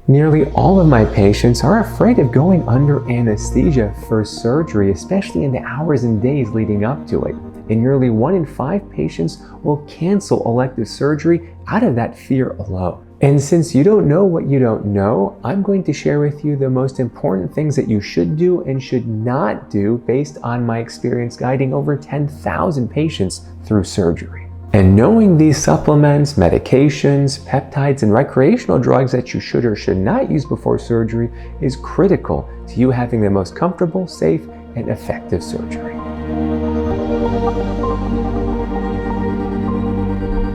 Nearly all of my patients are afraid of going under anesthesia for surgery, especially in the hours and days leading up to it. And nearly 1 in 5 patients will cancel elective surgery out of that fear alone. And since you don't know what you don't know, I'm going to share with you the most important things that you should do and should not do based on my experience guiding over 10,000 patients through surgery. And knowing these supplements, medications, peptides, and recreational drugs that you should or should not use before surgery is critical to you having the most comfortable, safe, and effective surgery.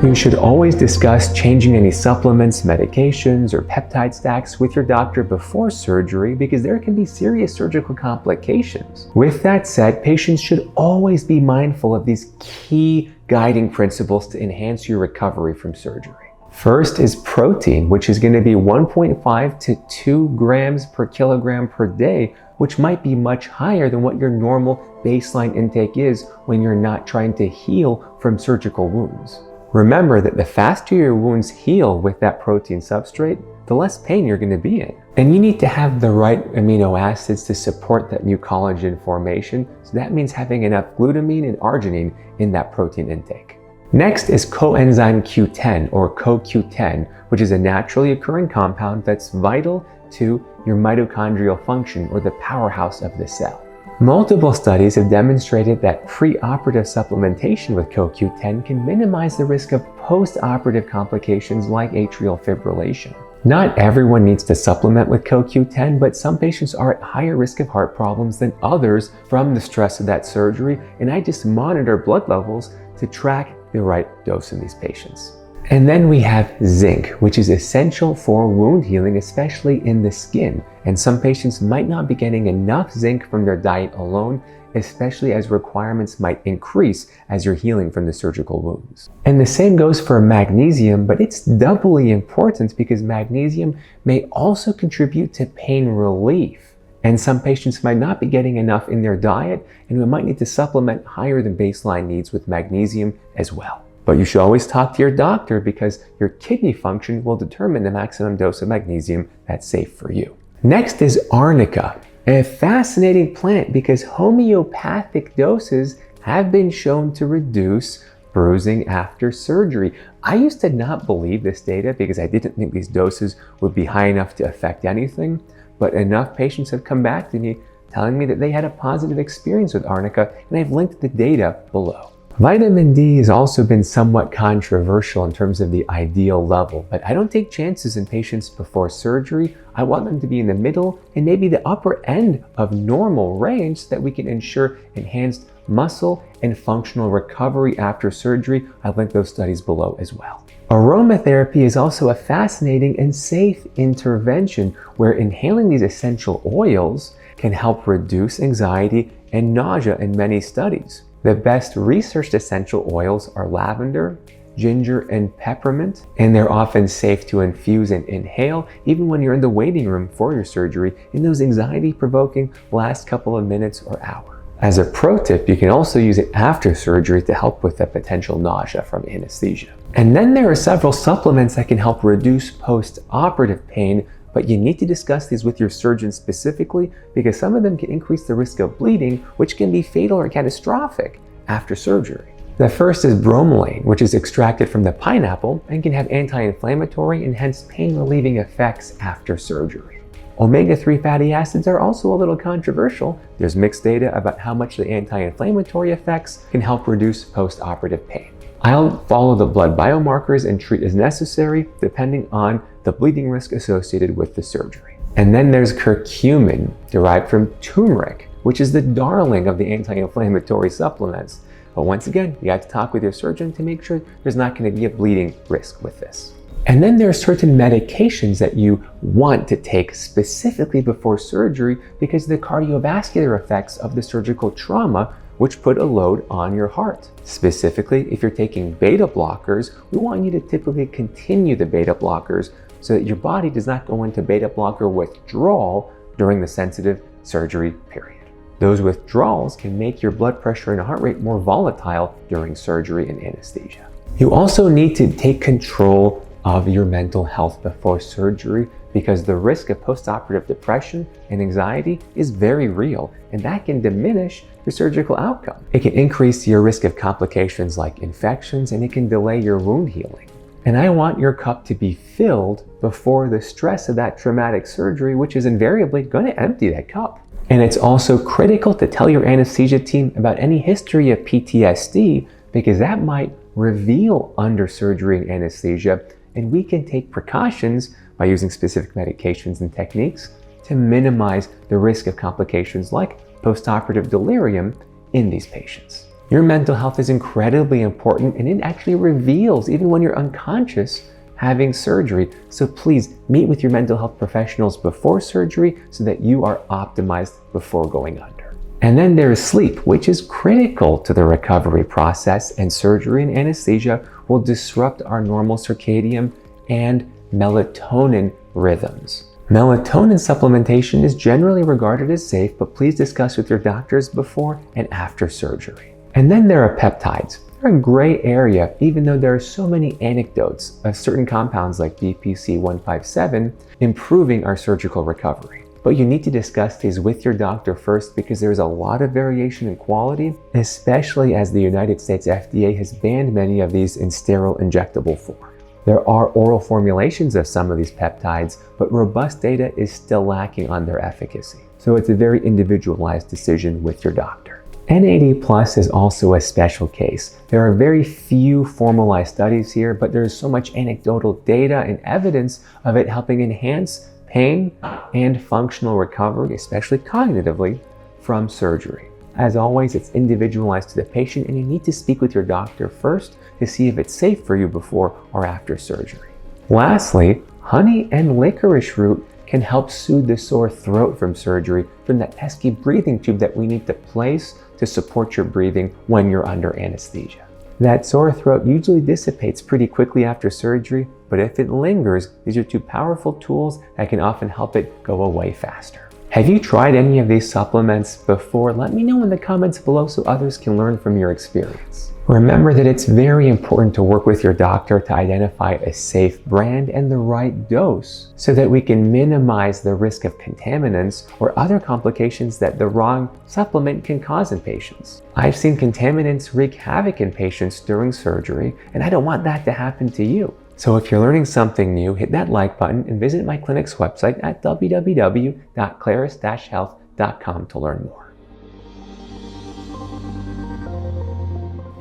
You should always discuss changing any supplements, medications, or peptide stacks with your doctor before surgery because there can be serious surgical complications. With that said, patients should always be mindful of these key guiding principles to enhance your recovery from surgery. First is protein, which is going to be 1.5 to 2 grams per kilogram per day, which might be much higher than what your normal baseline intake is when you're not trying to heal from surgical wounds. Remember that the faster your wounds heal with that protein substrate, the less pain you're going to be in. And you need to have the right amino acids to support that new collagen formation, so that means having enough glutamine and arginine in that protein intake. Next is coenzyme Q10 or CoQ10, which is a naturally occurring compound that's vital to your mitochondrial function or the powerhouse of the cell. Multiple studies have demonstrated that preoperative supplementation with CoQ10 can minimize the risk of postoperative complications like atrial fibrillation. Not everyone needs to supplement with CoQ10, but some patients are at higher risk of heart problems than others from the stress of that surgery, and I just monitor blood levels to track the right dose in these patients. And then we have zinc, which is essential for wound healing, especially in the skin. And some patients might not be getting enough zinc from their diet alone, especially as requirements might increase as you're healing from the surgical wounds. And the same goes for magnesium, but it's doubly important because magnesium may also contribute to pain relief. And some patients might not be getting enough in their diet, and we might need to supplement higher than baseline needs with magnesium as well. But you should always talk to your doctor because your kidney function will determine the maximum dose of magnesium that's safe for you. Next is arnica, a fascinating plant because homeopathic doses have been shown to reduce bruising after surgery. I used to not believe this data because I didn't think these doses would be high enough to affect anything, but enough patients have come back to me telling me that they had a positive experience with arnica, and I've linked the data below. Vitamin D has also been somewhat controversial in terms of the ideal level, but I don't take chances in patients before surgery. I want them to be in the middle and maybe the upper end of normal range so that we can ensure enhanced muscle and functional recovery after surgery. I'll link those studies below as well. Aromatherapy is also a fascinating and safe intervention where inhaling these essential oils can help reduce anxiety and nausea in many studies. The best researched essential oils are lavender, ginger, and peppermint, and they're often safe to infuse and inhale even when you're in the waiting room for your surgery in those anxiety-provoking last couple of minutes or hour. As a pro tip, you can also use it after surgery to help with the potential nausea from anesthesia. And then there are several supplements that can help reduce post-operative pain, but you need to discuss these with your surgeon specifically because some of them can increase the risk of bleeding, which can be fatal or catastrophic after surgery. The first is bromelain, which is extracted from the pineapple and can have anti-inflammatory and hence pain-relieving effects after surgery. Omega-3 fatty acids are also a little controversial. There's mixed data about how much the anti-inflammatory effects can help reduce post-operative pain. I'll follow the blood biomarkers and treat as necessary depending on the bleeding risk associated with the surgery. And then there's curcumin, derived from turmeric, which is the darling of the anti-inflammatory supplements. But once again, you have to talk with your surgeon to make sure there's not going to be a bleeding risk with this. And then there are certain medications that you want to take specifically before surgery because of the cardiovascular effects of the surgical trauma, which put a load on your heart. Specifically, if you're taking beta blockers, we want you to typically continue the beta blockers so that your body does not go into beta blocker withdrawal during the sensitive surgery period. Those withdrawals can make your blood pressure and heart rate more volatile during surgery and anesthesia. You also need to take control of your mental health before surgery because the risk of postoperative depression and anxiety is very real, and that can diminish your surgical outcome. It can increase your risk of complications like infections, and it can delay your wound healing. And I want your cup to be filled before the stress of that traumatic surgery, which is invariably going to empty that cup. And it's also critical to tell your anesthesia team about any history of PTSD, because that might reveal under surgery anesthesia, and we can take precautions by using specific medications and techniques to minimize the risk of complications like postoperative delirium in these patients. Your mental health is incredibly important, and it actually reveals even when you're unconscious having surgery. So please meet with your mental health professionals before surgery so that you are optimized before going under. And then there is sleep, which is critical to the recovery process, and surgery and anesthesia will disrupt our normal circadian and melatonin rhythms. Melatonin supplementation is generally regarded as safe, but please discuss with your doctors before and after surgery. And then there are peptides. They're a gray area, even though there are so many anecdotes of certain compounds like BPC 157 improving our surgical recovery. But you need to discuss these with your doctor first, because there's a lot of variation in quality, especially as the United States FDA has banned many of these in sterile injectable form. There are oral formulations of some of these peptides, but robust data is still lacking on their efficacy. So it's a very individualized decision with your doctor. NAD+ is also a special case. There are very few formalized studies here, but there's so much anecdotal data and evidence of it helping enhance pain and functional recovery, especially cognitively, from surgery. As always, it's individualized to the patient, and you need to speak with your doctor first to see if it's safe for you before or after surgery. Lastly, honey and licorice root can help soothe the sore throat from surgery from that pesky breathing tube that we need to place to support your breathing when you're under anesthesia. That sore throat usually dissipates pretty quickly after surgery, but if it lingers, these are two powerful tools that can often help it go away faster. Have you tried any of these supplements before? Let me know in the comments below so others can learn from your experience. Remember that it's very important to work with your doctor to identify a safe brand and the right dose so that we can minimize the risk of contaminants or other complications that the wrong supplement can cause in patients. I've seen contaminants wreak havoc in patients during surgery, and I don't want that to happen to you. So if you're learning something new, hit that like button and visit my clinic's website at www.claris-health.com to learn more.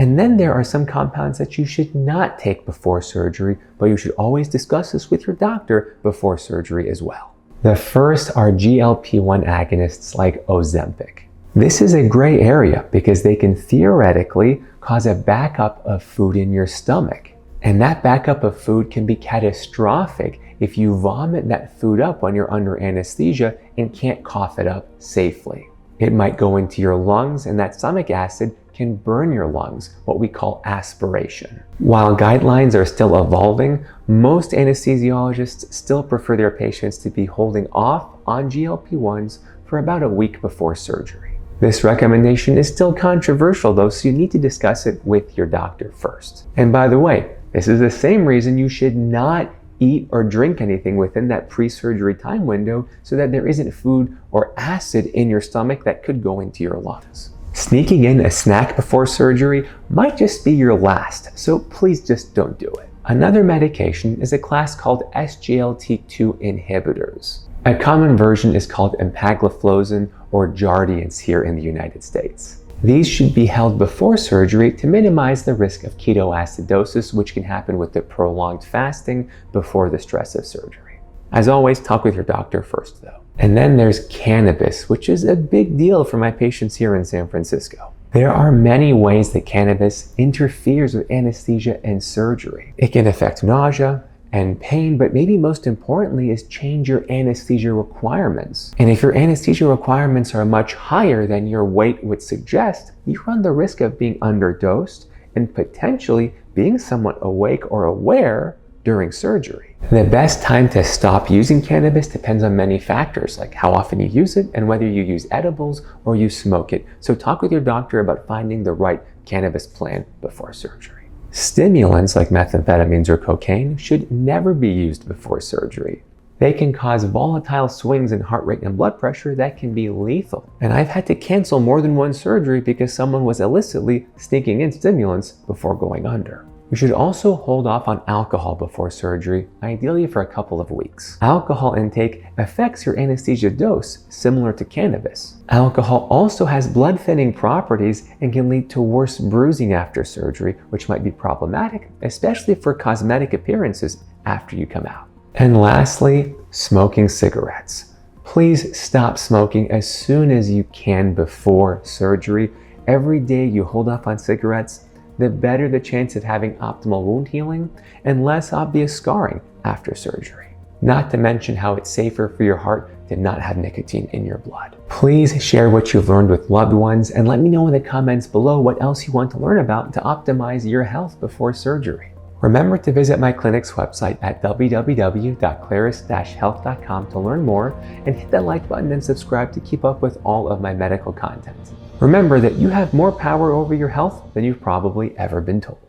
And then there are some compounds that you should not take before surgery, but you should always discuss this with your doctor before surgery as well. The first are GLP-1 agonists like Ozempic. This is a gray area because they can theoretically cause a backup of food in your stomach. And that backup of food can be catastrophic if you vomit that food up when you're under anesthesia and can't cough it up safely. It might go into your lungs, and that stomach acid can burn your lungs, what we call aspiration. While guidelines are still evolving, most anesthesiologists still prefer their patients to be holding off on GLP-1s for about a week before surgery. This recommendation is still controversial though, so you need to discuss it with your doctor first. And by the way, this is the same reason you should not eat or drink anything within that pre-surgery time window so that there isn't food or acid in your stomach that could go into your lungs. Sneaking in a snack before surgery might just be your last, so please just don't do it. Another medication is a class called SGLT2 inhibitors. A common version is called empagliflozin or Jardiance here in the United States. These should be held before surgery to minimize the risk of ketoacidosis, which can happen with the prolonged fasting before the stress of surgery. As always, talk with your doctor first though. And then there's cannabis, which is a big deal for my patients here in San Francisco. There are many ways that cannabis interferes with anesthesia and surgery. It can affect nausea and pain, but maybe most importantly is change your anesthesia requirements. And if your anesthesia requirements are much higher than your weight would suggest, you run the risk of being underdosed and potentially being somewhat awake or aware during surgery. The best time to stop using cannabis depends on many factors, like how often you use it and whether you use edibles or you smoke it. So talk with your doctor about finding the right cannabis plan before surgery. Stimulants like methamphetamines or cocaine should never be used before surgery. They can cause volatile swings in heart rate and blood pressure that can be lethal. And I've had to cancel more than one surgery because someone was illicitly sneaking in stimulants before going under. We should also hold off on alcohol before surgery, ideally for a couple of weeks. Alcohol intake affects your anesthesia dose, similar to cannabis. Alcohol also has blood thinning properties and can lead to worse bruising after surgery, which might be problematic, especially for cosmetic appearances after you come out. And lastly, smoking cigarettes. Please stop smoking as soon as you can before surgery. Every day you hold off on cigarettes, the better the chance of having optimal wound healing and less obvious scarring after surgery. Not to mention how it's safer for your heart to not have nicotine in your blood. Please share what you've learned with loved ones and let me know in the comments below what else you want to learn about to optimize your health before surgery. Remember to visit my clinic's website at www.claris-health.com to learn more, and hit that like button and subscribe to keep up with all of my medical content. Remember that you have more power over your health than you've probably ever been told.